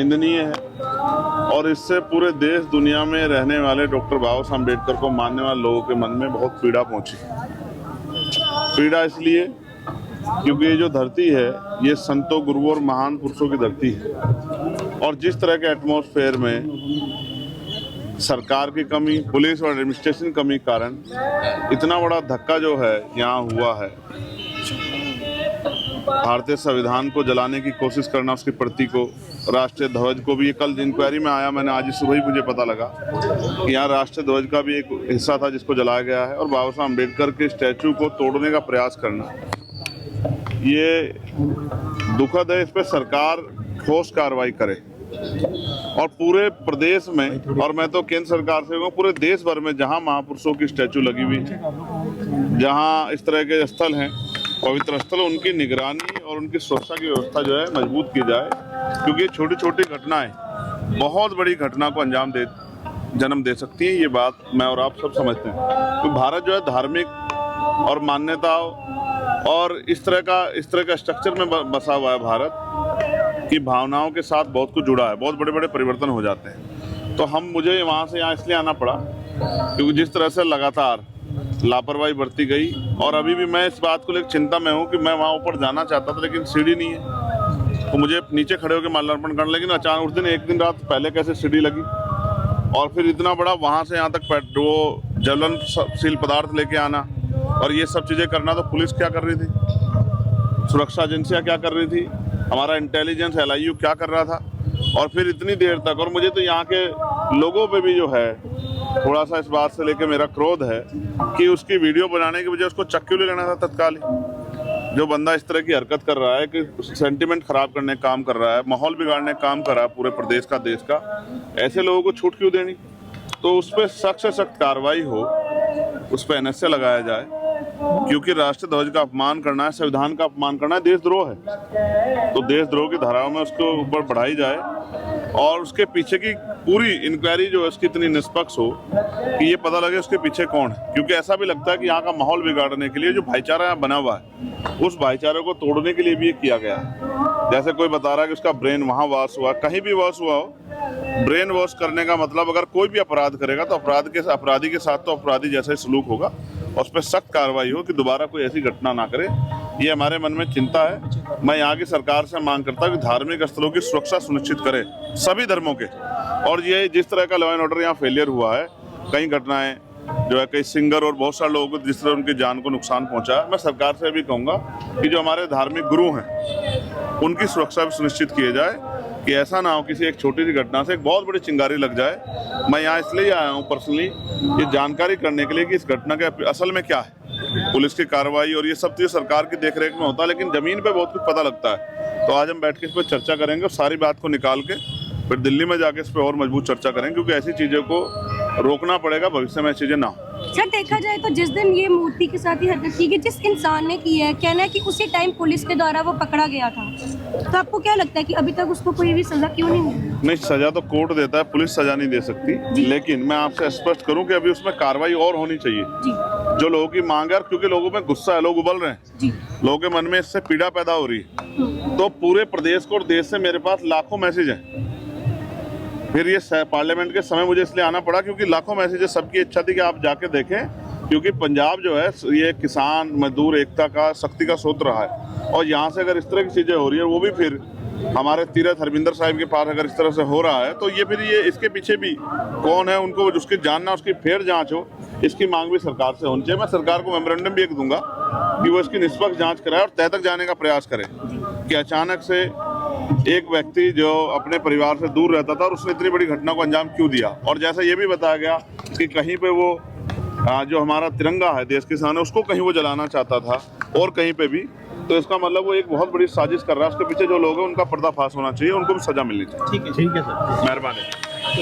निंदनीय है और इससे पूरे देश दुनिया में रहने वाले डॉक्टर बाबा साहब अम्बेडकर को मानने वाले लोगों के मन में बहुत पीड़ा पहुंची। पीड़ा इसलिए क्योंकि ये जो धरती है ये संतों, गुरुओं और महान पुरुषों की धरती है और जिस तरह के एटमॉस्फेयर में सरकार की कमी, पुलिस और एडमिनिस्ट्रेशन की कमी के कारण इतना बड़ा धक्का जो है यहाँ हुआ है। भारतीय संविधान को जलाने की कोशिश करना, उसकी प्रति को, राष्ट्रीय ध्वज को भी, कल इंक्वायरी में आया, मैंने आज सुबह ही मुझे पता लगा कि यहाँ राष्ट्रीय ध्वज का भी एक हिस्सा था जिसको जलाया गया है और बाबा साहब अम्बेडकर के स्टैचू को तोड़ने का प्रयास करना, ये दुखद है। इस पर सरकार ठोस कार्रवाई करे और पूरे प्रदेश में, और मैं तो केंद्र सरकार से कहूँ पूरे देश भर में जहाँ महापुरुषों की स्टैचू लगी हुई है, जहाँ इस तरह के स्थल हैं, पवित्र स्थल, उनकी निगरानी और उनकी सुरक्षा की व्यवस्था जो है मजबूत की जाए, क्योंकि छोटी छोटी घटनाएं बहुत बड़ी घटना को जन्म दे सकती है। ये बात मैं और आप सब समझते हैं। तो भारत जो है धार्मिक और मान्यताओं और इस तरह का स्ट्रक्चर में बसा हुआ है भारत की भावनाओं के साथ बहुत कुछ जुड़ा है, बहुत बड़े बड़े परिवर्तन हो जाते हैं। तो मुझे वहाँ से यहाँ इसलिए आना पड़ा क्योंकि जिस तरह से लगातार लापरवाही बरती गई और अभी भी मैं इस बात को लेकर चिंता में हूँ कि मैं वहाँ ऊपर जाना चाहता था लेकिन सीढ़ी नहीं है, तो मुझे नीचे खड़े होकर माल्यार्पण करना, लेकिन अचानक उस दिन एक दिन रात पहले कैसे सीढ़ी लगी और फिर इतना बड़ा वहाँ से यहाँ तक वो ज्वलनशील पदार्थ लेके आना और ये सब चीज़ें करना। तो पुलिस क्या कर रही थी, सुरक्षा एजेंसियाँ क्या कर रही थी, हमारा इंटेलिजेंस LIU क्या कर रहा था, और फिर इतनी देर तक। और मुझे तो यहाँ के लोगों पे भी जो है थोड़ा सा इस बात से लेके मेरा क्रोध है कि उसकी वीडियो बनाने की वजह उसको चक्कू ले लेना था तत्काल ही। जो बंदा इस तरह की हरकत कर रहा है कि सेंटिमेंट खराब करने का काम कर रहा है, माहौल बिगाड़ने का काम कर रहा है पूरे प्रदेश का, देश का, ऐसे लोगों को छूट क्यों देनी। तो उस पर सख्त से सख्त कार्रवाई हो, उस पर NSA लगाया जाए, क्योंकि राष्ट्रीय ध्वज का अपमान करना है, संविधान का अपमान करना है, देशद्रोह है। तो देशद्रोह की धाराओं में उसको ऊपर बढ़ाई जाए और उसके पीछे की पूरी इंक्वायरी जो है उसकी इतनी निष्पक्ष हो कि ये पता लगे उसके पीछे कौन है। क्योंकि ऐसा भी लगता है कि यहाँ का माहौल बिगाड़ने के लिए जो भाईचारा यहाँ बना हुआ है उस भाईचारे को तोड़ने के लिए भी ये किया गया है। जैसे कोई बता रहा है कि उसका ब्रेन वहाँ वॉश हुआ, कहीं भी वॉश हुआ हो, ब्रेन वॉश करने का मतलब अगर कोई भी अपराध करेगा तो अपराधी के साथ तो अपराधी जैसा ही सलूक होगा और उस पर सख्त कार्रवाई हो कि दोबारा कोई ऐसी घटना ना करे। ये हमारे मन में चिंता है। मैं यहाँ की सरकार से मांग करता हूँ कि धार्मिक स्थलों की सुरक्षा सुनिश्चित करे सभी धर्मों के। और ये जिस तरह का लॉ एंड ऑर्डर यहाँ फेलियर हुआ है, कई घटनाएं जो है, कई सिंगर और बहुत सारे लोगों को जिस तरह उनकी जान को नुकसान पहुंचा है, मैं सरकार से भी कहूँगा कि जो हमारे धार्मिक गुरु हैं उनकी सुरक्षा भी सुनिश्चित किए जाए कि ऐसा ना हो किसी एक छोटी सी घटना से एक बहुत बड़ी चिंगारी लग जाए। मैं यहाँ इसलिए आया हूँ पर्सनली ये जानकारी करने के लिए कि इस घटना के असल में क्या है, पुलिस की कार्रवाई और ये सब चीज़ सरकार की देखरेख में होता है, लेकिन ज़मीन पे बहुत कुछ पता लगता है। तो आज हम बैठ के इस पर चर्चा करेंगे और सारी बात को निकाल के फिर दिल्ली में जाके इस पर और मजबूत चर्चा करेंगे, क्योंकि ऐसी चीज़ों को रोकना पड़ेगा, भविष्य में ऐसी चीज़ें ना हो। सर देखा जाए तो जिस दिन ये मूर्ति के साथ ही हरकत की गई, जिस इंसान ने की है, कहना है कि उसी टाइम पुलिस के द्वारा वो पकड़ा गया था, तो आपको क्या लगता है कि अभी तक उसको कोई भी सजा क्यों नहीं मिली? नहीं, सजा तो कोर्ट देता है, पुलिस सजा नहीं दे सकती, लेकिन मैं आपसे स्पष्ट करूं कि अभी उसमें कार्रवाई और होनी चाहिए जी। जो लोगों की मांग है, क्योंकि लोगों में गुस्सा है, लोग उबल रहे हैं जी। लोगों के मन में इससे पीड़ा पैदा हो रही है। तो पूरे प्रदेश को और देश से मेरे पास लाखों मैसेज हैं। फिर ये पार्लियामेंट के समय मुझे इसलिए आना पड़ा क्योंकि लाखों मैसेजेस, सबकी इच्छा थी कि आप जाके देखें, क्योंकि पंजाब जो है ये किसान मजदूर एकता का, शक्ति का स्रोत रहा है। और यहाँ से अगर इस तरह की चीज़ें हो रही है, वो भी फिर हमारे तीरथ हरमिंदर साहिब के पास अगर इस तरह से हो रहा है, तो ये फिर ये इसके पीछे भी कौन है, उनको उसकी जानना, उसकी फेर जांच हो, इसकी मांग भी सरकार से होनी चाहिए। मैं सरकार को मेमोरेंडम भी एक दूंगा कि वो इसकी निष्पक्ष जांच कराए और तह तक जाने का प्रयास करे कि अचानक से एक व्यक्ति जो अपने परिवार से दूर रहता था और उसने इतनी बड़ी घटना को अंजाम क्यों दिया। और जैसा ये भी बताया गया कि कहीं पे वो जो हमारा तिरंगा है देश के सामने, उसको कहीं वो जलाना चाहता था और कहीं पे भी, तो इसका मतलब वो एक बहुत बड़ी साजिश कर रहा है। उसके पीछे जो लोग हैं उनका पर्दाफाश होना चाहिए, उनको भी सजा मिलनी चाहिए। ठीक है सर, मेहरबानी।